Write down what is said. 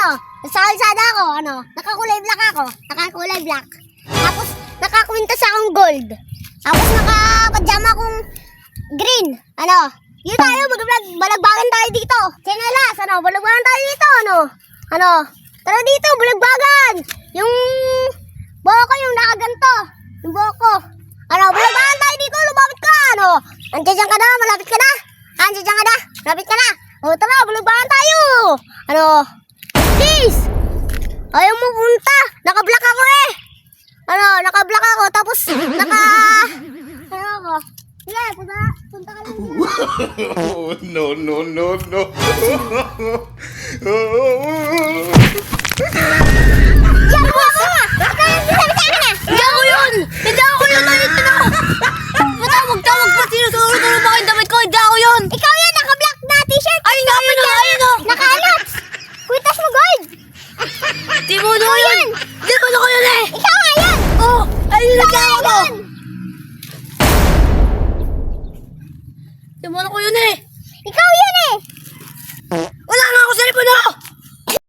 ano, sa kalsada ako, ano, nakakulay black ako. Nakakulay black. Tapos, nakakwintas akong gold. Tapos, nakapajama akong green. Ano, yun tayo, balagbagan tayo dito. Chinelas, ano, balagbagan tayo dito, ano. Ano, tara dito, balagbagan. Yung buhok ko, yung nakaganto. Yung buhok ko. Ano, balagbagan tayo dito, lumapit ka, ano. Andiyan ka na, malapit ka na. Andiyan ka na, malapit ka na. O, tara, balagbagan tayo. Ano, please. Ayaw mo punta. Naka-block ako eh. Ano, naka-block ako. Tapos, ano ako. Sige, punta ka lang dyan. Oh, no, no, no, no. Yan, boss! Hindi ako yun! Hindi ako yun! Nalitin ako! Matawag pa! Sinusuro-suro mo yung damit ko! Hindi ako yun! Ikaw yun! Naka-black na t-shirt! Ay, nga yun! Ayun o! Naka-alats! Kwitas mo, gold! Di mo na yun! Di mo na ko yun eh! Ikaw nga yan! Oh! Ayun na Ikaw ako! nga yun! Di mo na ko yun eh! Ikaw